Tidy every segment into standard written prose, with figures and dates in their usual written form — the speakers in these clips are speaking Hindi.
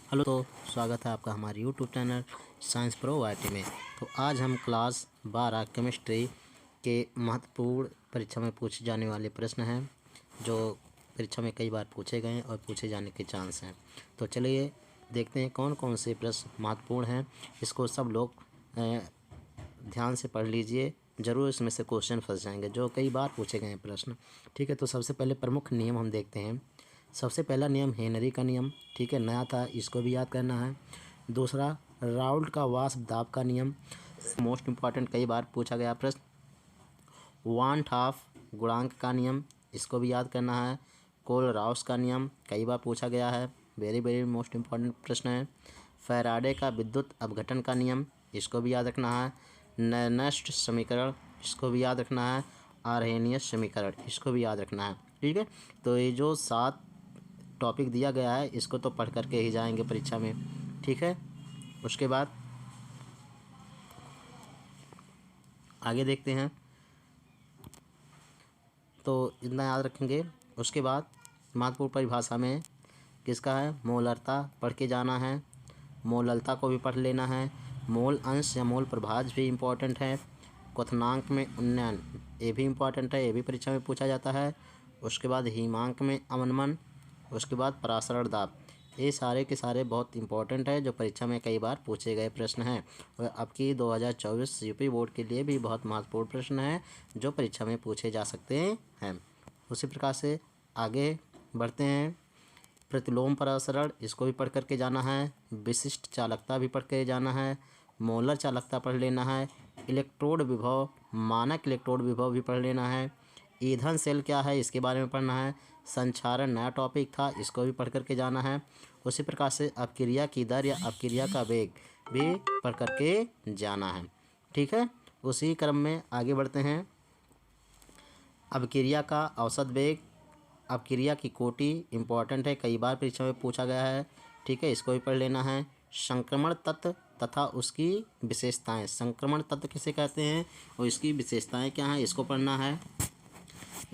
हेलो, तो स्वागत है आपका हमारे YouTube channel science pro YT में। तो आज हम क्लास 12 केमिस्ट्री के महत्वपूर्ण परीक्षा में पूछे जाने वाले प्रश्न हैं जो परीक्षा में कई बार पूछे गए हैं और पूछे जाने के चांस हैं। तो चलिए देखते हैं कौन कौन से प्रश्न महत्वपूर्ण हैं। इसको सब लोग ध्यान से पढ़ लीजिए, ज़रूर इसमें से क्वेश्चन फंस जाएंगे जो कई बार पूछे गए हैं प्रश्न। ठीक है, तो सबसे पहले प्रमुख नियम हम देखते हैं। सबसे पहला नियम हेनरी का नियम, ठीक है, नया था, इसको भी याद करना है। दूसरा राउल्ट का वाष्प दाब का नियम, मोस्ट इम्पॉर्टेंट, कई बार पूछा गया प्रश्न। वान हाफ गुणांक का नियम, इसको भी याद करना है। कोल राउस का नियम, कई बार पूछा गया है, वेरी वेरी मोस्ट इम्पॉर्टेंट प्रश्न है। फैराडे का विद्युत अपघटन का नियम, इसको भी याद रखना है। नर्स्ट समीकरण, इसको भी याद रखना है। आर्हेनियस समीकरण, इसको भी याद रखना है। ठीक है, तो ये जो 7 टॉपिक दिया गया है इसको तो पढ़ करके ही जाएंगे परीक्षा में। ठीक है, उसके बाद आगे देखते हैं, तो इतना याद रखेंगे। उसके बाद महत्वपूर्ण परिभाषा में किसका है, मोलरता पढ़ के जाना है। मोललता को भी पढ़ लेना है। मोल अंश या मोल प्रभाज भी इम्पोर्टेंट है। क्वथनांक में उन्नयन, ये भी इम्पोर्टेंट है, ये भी परीक्षा में पूछा जाता है। उसके बाद हिमांक में अवनमन, उसके बाद परासरण दाब, ये सारे के सारे बहुत इंपॉर्टेंट है जो परीक्षा में कई बार पूछे गए प्रश्न हैं और आपकी 2024 यूपी बोर्ड के लिए भी बहुत महत्वपूर्ण प्रश्न है जो परीक्षा में पूछे जा सकते हैं। उसी प्रकार से आगे बढ़ते हैं। प्रतिलोम परासरण, इसको भी पढ़ करके जाना है। विशिष्ट चालकता भी पढ़ के जाना है। मोलर चालकता पढ़ लेना है। इलेक्ट्रोड विभव, मानक इलेक्ट्रोड विभव भी पढ़ लेना है। ईंधन सेल क्या है, इसके बारे में पढ़ना है। संक्षारण नया टॉपिक था, इसको भी पढ़ करके जाना है। उसी प्रकार से अपक्रिया की दर या अपक्रिया का वेग भी पढ़ करके जाना है। ठीक है, उसी क्रम में आगे बढ़ते हैं। अपक्रिया का औसत वेग, अपक्रिया की कोटि इम्पॉर्टेंट है, कई बार परीक्षा में पूछा गया है। ठीक है, इसको भी पढ़ लेना है। संक्रमण तत्व तथा उसकी विशेषताएं, संक्रमण तत्व किसे कहते हैं और इसकी विशेषताएं क्या हैं, इसको पढ़ना है।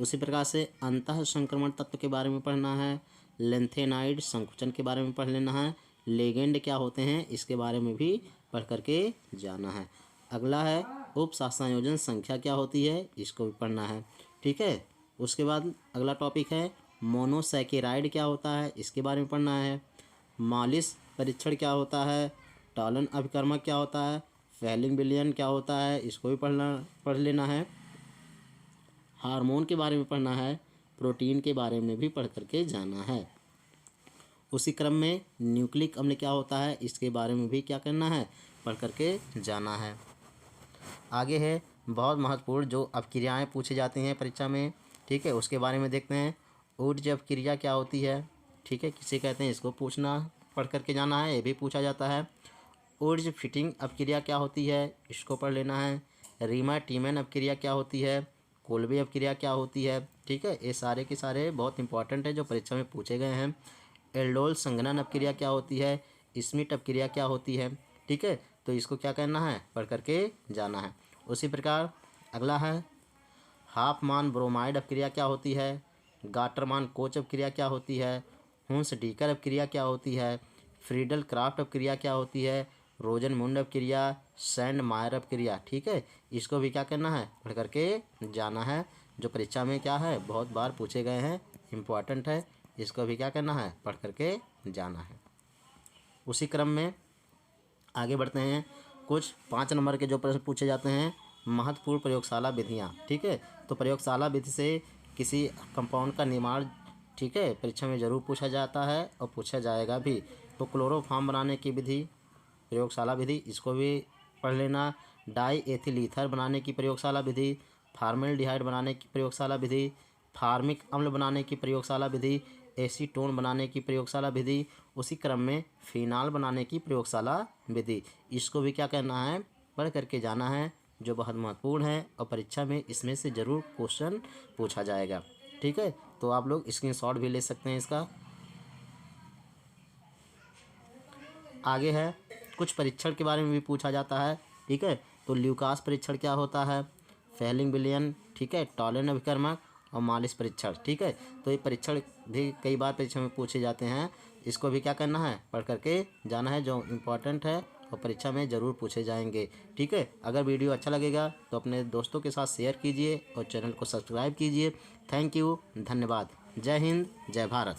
उसी प्रकार से अंतः संक्रमण तत्व के बारे में पढ़ना है। लेंथेनाइड संकुचन के बारे में पढ़ लेना है। लेगेंड क्या होते हैं, इसके बारे में भी पढ़ करके जाना है। अगला है उप संयोजन संख्या क्या होती है, इसको भी पढ़ना है। ठीक है, उसके बाद अगला टॉपिक है मोनोसैकेराइड क्या होता है, इसके बारे में पढ़ना है। मालिस परीक्षण क्या होता है। टॉलन अभिकर्मक क्या होता है। फैलिंग विलयन क्या होता है, इसको भी पढ़ लेना है। हार्मोन के बारे में पढ़ना है। प्रोटीन के बारे में भी पढ़ करके जाना है। उसी क्रम में न्यूक्लिक अम्ल क्या होता है, इसके बारे में भी क्या करना है, पढ़ करके जाना है। आगे है बहुत महत्वपूर्ण जो अपक्रियाएं पूछी जाती हैं परीक्षा में। ठीक है, उसके बारे में देखते हैं। ऊर्जा अपक्रिया क्या होती है, ठीक है, किसे कहते हैं, इसको पूछना पढ़ करके जाना है, ये भी पूछा जाता है। ऊर्जा फिटिंग अपक्रिया क्या होती है, इसको पढ़ लेना है। रीमा टीमैन अपक्रिया क्या होती है। कोल्बे अपक्रिया क्या होती है। ठीक है, ये सारे के सारे बहुत इंपॉर्टेंट है जो परीक्षा में पूछे गए हैं। एल्डोल संघनन अपक्रिया क्या होती है। स्मिट अपक्रिया क्या होती है। ठीक है, तो इसको क्या करना है, पढ़ करके जाना है। उसी प्रकार अगला है हाफमान ब्रोमाइड अपक्रिया क्या होती है। गाटरमान कोच अपक्रिया क्या होती है। हुंस डीकर अपक्रिया क्या होती है। फ्रीडल क्राफ्ट अपक्रिया क्या होती है। रोजन मुंड अपक्रिया, सैंड मायर अपक्रिया। ठीक है, इसको भी क्या करना है, पढ़ करके जाना है जो परीक्षा में क्या है बहुत बार पूछे गए हैं, इम्पॉर्टेंट है, इसको भी क्या करना है, पढ़ करके जाना है। उसी क्रम में आगे बढ़ते हैं। कुछ 5 नंबर के जो प्रश्न पूछे जाते हैं, महत्वपूर्ण प्रयोगशाला विधियाँ। ठीक है, तो प्रयोगशाला विधि से किसी कंपाउंड का निर्माण, ठीक है, परीक्षा में ज़रूर पूछा जाता है और पूछा जाएगा भी। तो क्लोरोफॉर्म बनाने की विधि, प्रयोगशाला विधि, इसको भी पढ़ लेना। डाई एथिल ईथर बनाने की प्रयोगशाला विधि, फार्मेल्डिहाइड बनाने की प्रयोगशाला विधि, फार्मिक अम्ल बनाने की प्रयोगशाला विधि, एसीटोन बनाने की प्रयोगशाला विधि, उसी क्रम में फिनाल बनाने की प्रयोगशाला विधि, इसको भी क्या करना है, पढ़ करके जाना है जो बहुत महत्वपूर्ण है और परीक्षा में इसमें से ज़रूर क्वेश्चन पूछा जाएगा। ठीक है, तो आप लोग स्क्रीनशॉट भी ले सकते हैं इसका। आगे है कुछ परीक्षण के बारे में भी पूछा जाता है। ठीक है, तो ल्यूकास परीक्षण क्या होता है, फैलिंग विलयन, ठीक है, टॉलन अभिकर्मक और मालिस परीक्षण। ठीक है, तो ये परीक्षण भी कई बार परीक्षा में पूछे जाते हैं, इसको भी क्या करना है, पढ़ करके जाना है, जो इम्पोर्टेंट है और परीक्षा में ज़रूर पूछे जाएंगे। ठीक है, अगर वीडियो अच्छा लगेगा तो अपने दोस्तों के साथ शेयर कीजिए और चैनल को सब्सक्राइब कीजिए। थैंक यू, धन्यवाद। जय हिंद, जय भारत।